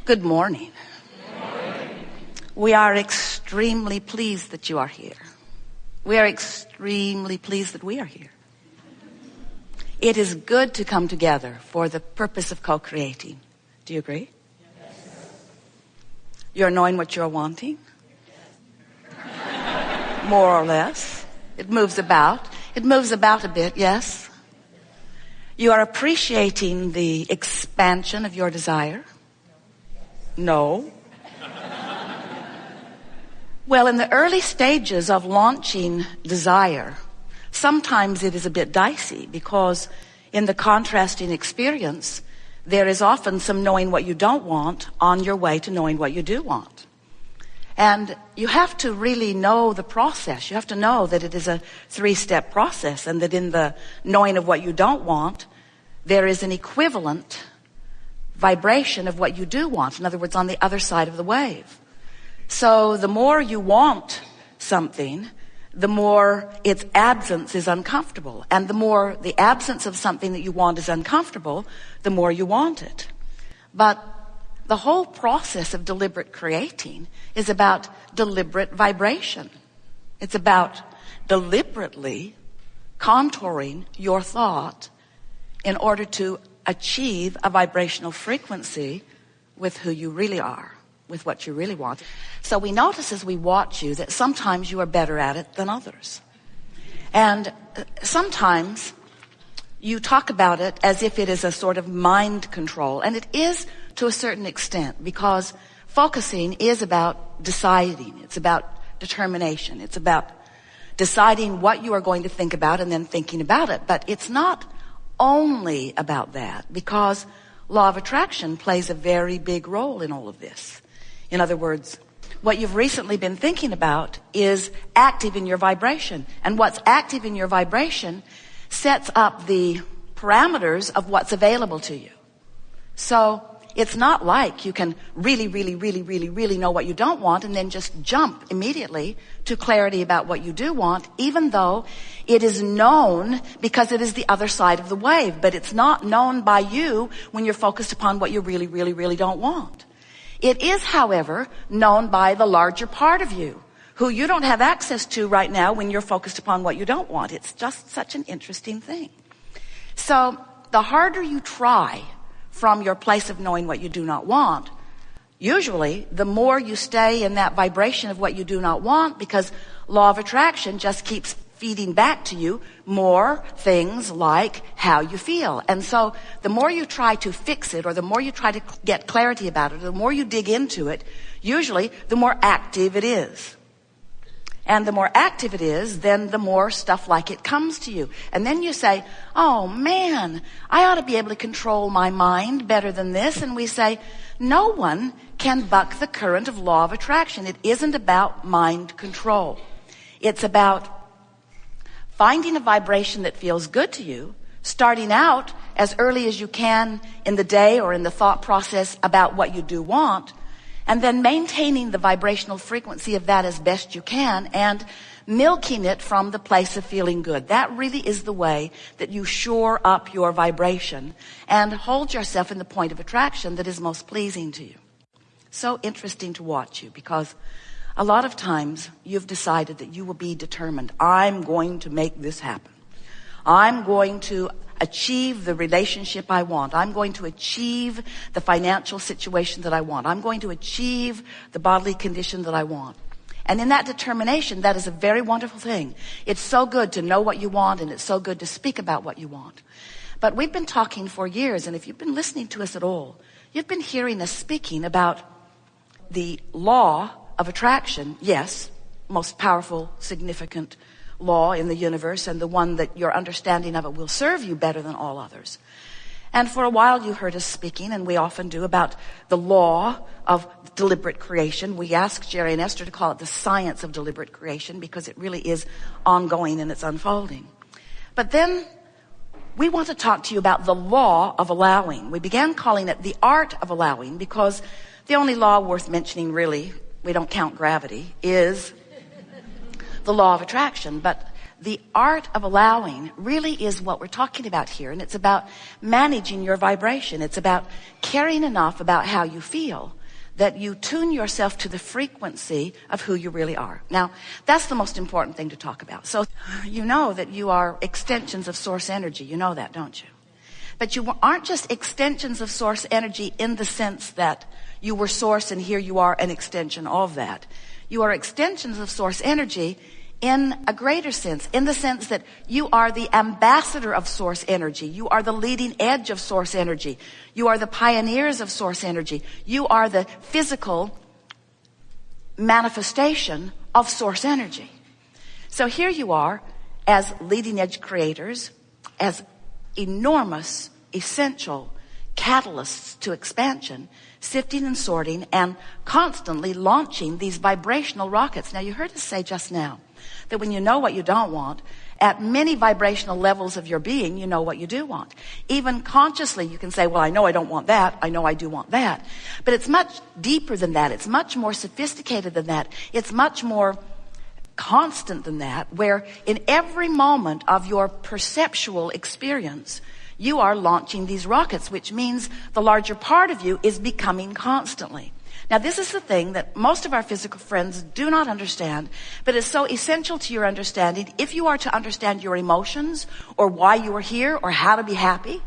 Good morning. We are extremely pleased that you are here. We are extremely pleased that we are here. It is good to come together for the purpose of co-creating. Do you agree? Yes. You're knowing what you're wanting? More or less. It moves about. It moves about a bit, yes. You are appreciating the expansion of your desire? No. Well, in the early stages of launching desire, sometimes it is a bit dicey because in the contrasting experience, there is often some knowing what you don't want on your way to knowing what you do want. And you have to really know the process. You have to know that it is a 3-step process and that in the knowing of what you don't want, there is an equivalent vibration of what you do want. In other words, on the other side of the wave. So the more you want something, the more its absence is uncomfortable. And the more the absence of something that you want is uncomfortable, the more you want it. But the whole process of deliberate creating is about deliberate vibration. It's about deliberately contouring your thought in order to achieve a vibrational frequency with who you really are, with what you really want. So we notice as we watch you that sometimes you are better at it than others. And sometimes you talk about it as if it is a sort of mind control. And it is to a certain extent, because focusing is about deciding. It's about determination. It's about deciding what you are going to think about and then thinking about it. But it's not only about that, because law of attraction plays a very big role in all of this. In other words, what you've recently been thinking about is active in your vibration. And what's active in your vibration sets up the parameters of what's available to you. So it's not like you can really know what you don't want and then just jump immediately to clarity about what you do want, even though it is known because it is the other side of the wave. But it's not known by you when you're focused upon what you really don't want. It is, however, known by the larger part of you, who you don't have access to right now when you're focused upon what you don't want. It's just such an interesting thing. So the harder you try from your place of knowing what you do not want, usually the more you stay in that vibration of what you do not want, because law of attraction just keeps feeding back to you more things like how you feel. And so the more you try to fix it, or the more you try to get clarity about it, the more you dig into it, usually the more active it is. And the more active it is, then the more stuff like it comes to you. And then you say, oh man, I ought to be able to control my mind better than this. And we say, no one can buck the current of law of attraction. It isn't about mind control. It's about finding a vibration that feels good to you, starting out as early as you can in the day or in the thought process about what you do want, and then maintaining the vibrational frequency of that as best you can and milking it from the place of feeling good. That really is the way that you shore up your vibration and hold yourself in the point of attraction that is most pleasing to you. So interesting to watch you, because a lot of times you've decided that you will be determined. I'm going to make this happen. I'm going to achieve the relationship I want. I'm going to achieve the financial situation that I want. I'm going to achieve the bodily condition that I want. And in that determination, that is a very wonderful thing. It's so good to know what you want, and it's so good to speak about what you want. But we've been talking for years, and if you've been listening to us at all, you've been hearing us speaking about the law of attraction. Yes, most powerful, significant law in the universe, and the one that your understanding of it will serve you better than all others. And for a while you heard us speaking, and we often do, about the law of deliberate creation. We asked Jerry and Esther to call it the science of deliberate creation, because it really is ongoing in its unfolding. But then we want to talk to you about the law of allowing. We began calling it the art of allowing, because the only law worth mentioning, really, we don't count gravity, is the law of attraction. But the art of allowing really is what we're talking about here. And it's about managing your vibration. It's about caring enough about how you feel that you tune yourself to the frequency of who you really are. Now, that's the most important thing to talk about. So you know that you are extensions of source energy. You know that, don't you? But you aren't just extensions of source energy in the sense that you were source and here you are an extension of that. You are extensions of source energy in a greater sense, in the sense that you are the ambassador of source energy. You are the leading edge of source energy. You are the pioneers of source energy. You are the physical manifestation of source energy. So here you are as leading edge creators, as enormous, essential catalysts to expansion, sifting and sorting and constantly launching these vibrational rockets. Now, you heard us say just now that when you know what you don't want, at many vibrational levels of your being, you know what you do want. Even consciously, you can say, well, I know I don't want that. I know I do want that. But it's much deeper than that. It's much more sophisticated than that. It's much more constant than that, where in every moment of your perceptual experience, you are launching these rockets, which means the larger part of you is becoming constantly. Now, this is the thing that most of our physical friends do not understand, but is so essential to your understanding if you are to understand your emotions or why you are here or how to be happy.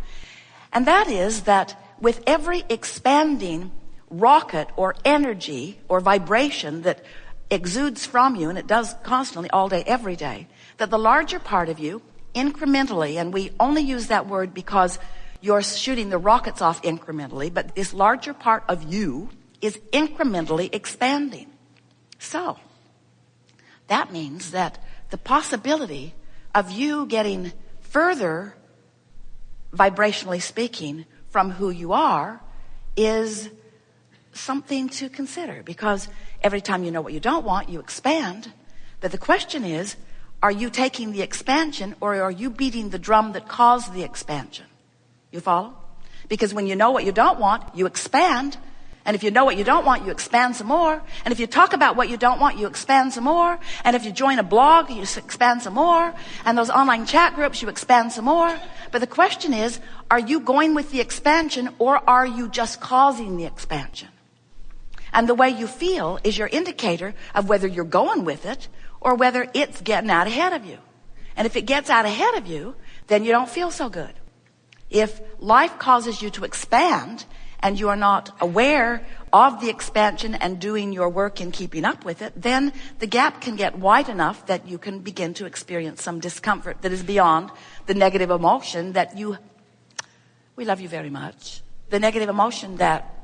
And that is that with every expanding rocket or energy or vibration that exudes from you, and it does constantly all day, every day, that the larger part of you incrementally, and we only use that word because you're shooting the rockets off incrementally, but this larger part of you is incrementally expanding. So that means that the possibility of you getting further, vibrationally speaking, from who you are is something to consider, because every time you know what you don't want, you expand. But the question is, are you taking the expansion or are you beating the drum that caused the expansion? You follow? Because when you know what you don't want, you expand. And if you know what you don't want, you expand some more. And if you talk about what you don't want, you expand some more. And if you join a blog, you expand some more. And those online chat groups, you expand some more. But the question is, are you going with the expansion or are you just causing the expansion? And the way you feel is your indicator of whether you're going with it or whether it's getting out ahead of you. And if it gets out ahead of you, then you don't feel so good. If life causes you to expand and you are not aware of the expansion and doing your work in keeping up with it, then the gap can get wide enough that you can begin to experience some discomfort that is beyond the negative emotion that we love you very much. The negative emotion that,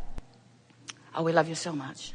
we love you so much.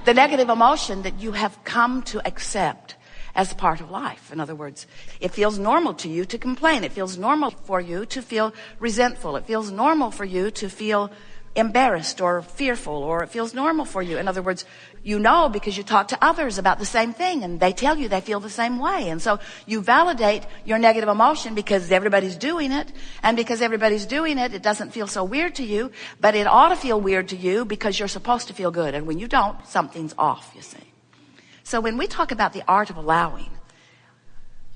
The negative emotion that you have come to accept as part of life. In other words, it feels normal to you to complain. It feels normal for you to feel resentful. It feels normal for you to feel embarrassed or fearful, or it feels normal for you. In other words, you know because you talk to others about the same thing and they tell you they feel the same way. And so you validate your negative emotion because everybody's doing it. And because everybody's doing it, it doesn't feel so weird to you, but it ought to feel weird to you because you're supposed to feel good. And when you don't, something's off, you see. So when we talk about the art of allowing,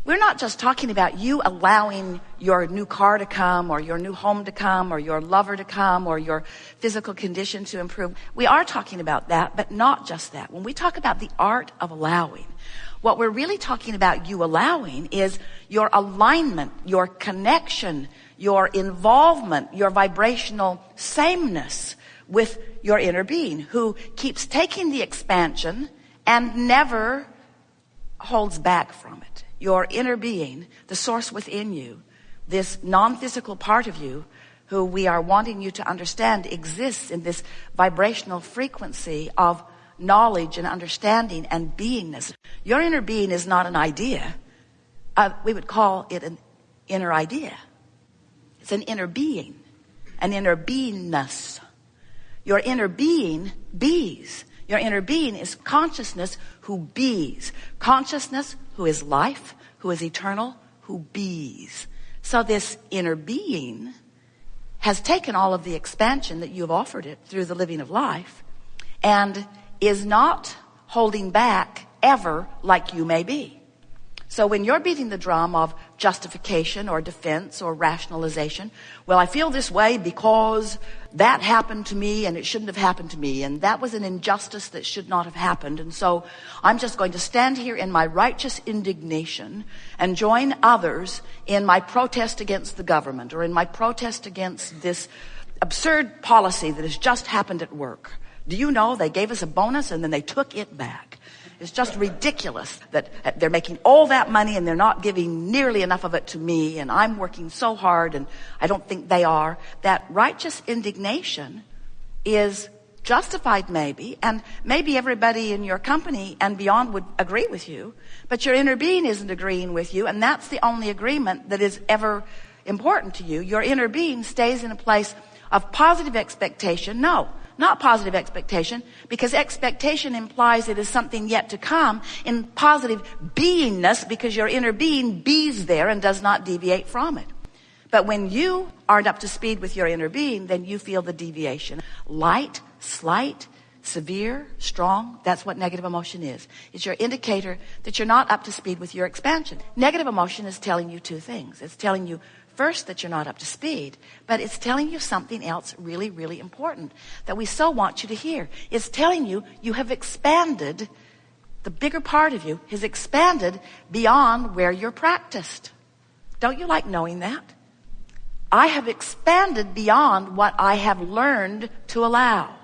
we're not just talking about you allowing your new car to come or your new home to come or your lover to come or your physical condition to improve. We are talking about that, but not just that. When we talk about the art of allowing, what we're really talking about you allowing is your alignment, your connection, your involvement, your vibrational sameness with your inner being, who keeps taking the expansion and never holds back from it. Your inner being, the source within you, this non-physical part of you, who we are wanting you to understand exists in this vibrational frequency of knowledge and understanding and beingness. Your inner being is not an idea. We would call it an inner idea. It's an inner being, an inner beingness. Your inner being bees. Your inner being is consciousness who bees. Consciousness who is life, who is eternal, who bees. So this inner being has taken all of the expansion that you have offered it through the living of life and is not holding back ever like you may be. So when you're beating the drum of justification or defense or rationalization, well, I feel this way because that happened to me and it shouldn't have happened to me, and that was an injustice that should not have happened, and so I'm just going to stand here in my righteous indignation and join others in my protest against the government or in my protest against this absurd policy that has just happened at work. Do you know they gave us a bonus and then they took it back? It's just ridiculous that they're making all that money and they're not giving nearly enough of it to me, and I'm working so hard and I don't think they are. That righteous indignation is justified maybe, and maybe everybody in your company and beyond would agree with you, but your inner being isn't agreeing with you, and that's the only agreement that is ever important to you. Your inner being stays in a place of positive expectation. No, not positive expectation, because expectation implies it is something yet to come. In positive beingness, because your inner being bees there and does not deviate from it. But when you aren't up to speed with your inner being, then you feel the deviation. Light, slight, severe, strong, that's what negative emotion is. It's your indicator that you're not up to speed with your expansion. Negative emotion is telling you two things. It's telling you first that you're not up to speed, but it's telling you something else really, really important that we so want you to hear. It's telling you you have expanded, the bigger part of you has expanded beyond where you're practiced. Don't you like knowing that? I have expanded beyond what I have learned to allow.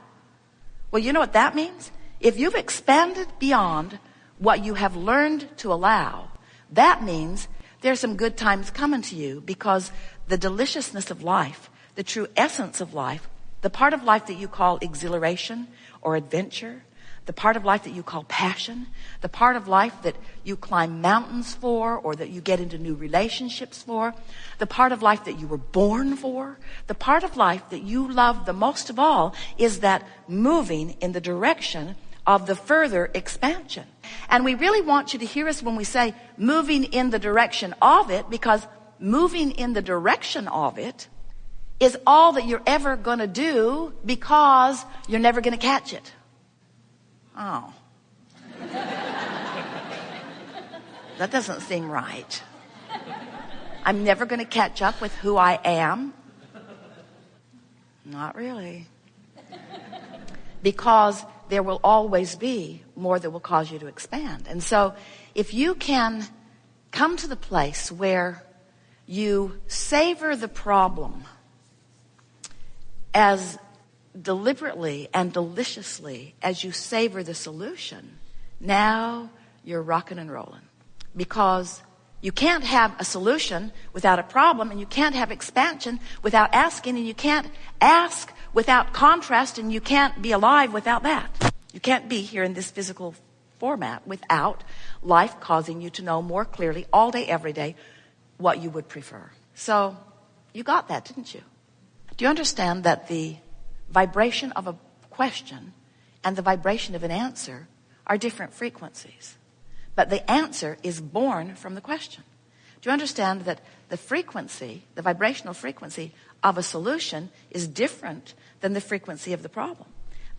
Well, you know what that means? If you've expanded beyond what you have learned to allow, that means there's some good times coming to you, because the deliciousness of life, the true essence of life, the part of life that you call exhilaration or adventure, the part of life that you call passion, the part of life that you climb mountains for or that you get into new relationships for, the part of life that you were born for, the part of life that you love the most of all is that moving in the direction of the further expansion. And we really want you to hear us when we say moving in the direction of it, because moving in the direction of it is all that you're ever going to do, because you're never going to catch it. Oh. That doesn't seem right. I'm never going to catch up with who I am. Not really. Because there will always be more that will cause you to expand. And so if you can come to the place where you savor the problem as deliberately and deliciously as you savor the solution, now you're rocking and rolling. Because you can't have a solution without a problem, and you can't have expansion without asking, and you can't ask without contrast, and you can't be alive without that. You can't be here in this physical format without life causing you to know more clearly all day, every day, what you would prefer. So you got that, didn't you? Do you understand that the vibration of a question and the vibration of an answer are different frequencies? But the answer is born from the question. Do you understand that the frequency, the vibrational frequency of a solution is different than the frequency of the problem?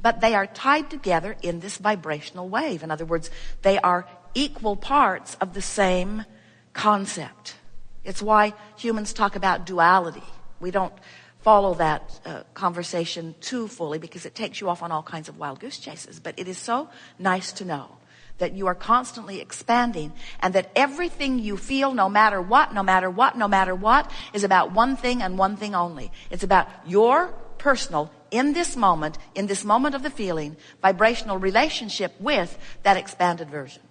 But they are tied together in this vibrational wave. In other words, they are equal parts of the same concept. It's why humans talk about duality. We don't follow that conversation too fully, because it takes you off on all kinds of wild goose chases. But it is so nice to know that you are constantly expanding, and that everything you feel, no matter what, is about one thing and one thing only. It's about your personal, in this moment of the feeling, vibrational relationship with that expanded version.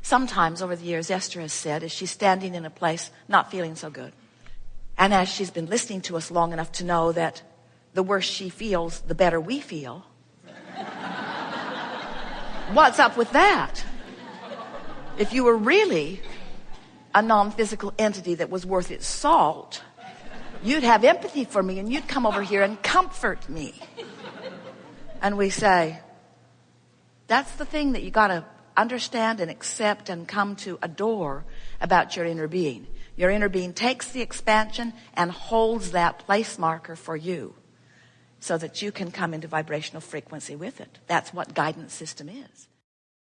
Sometimes over the years, Esther has said, as she's standing in a place not feeling so good, and as she's been listening to us long enough to know that the worse she feels, the better we feel, what's up with that? If you were really a non-physical entity that was worth its salt, you'd have empathy for me and you'd come over here and comfort me. And we say, that's the thing that you got to understand and accept and come to adore about your inner being. Your inner being takes the expansion and holds that place marker for you, so that you can come into vibrational frequency with it. That's what guidance system is.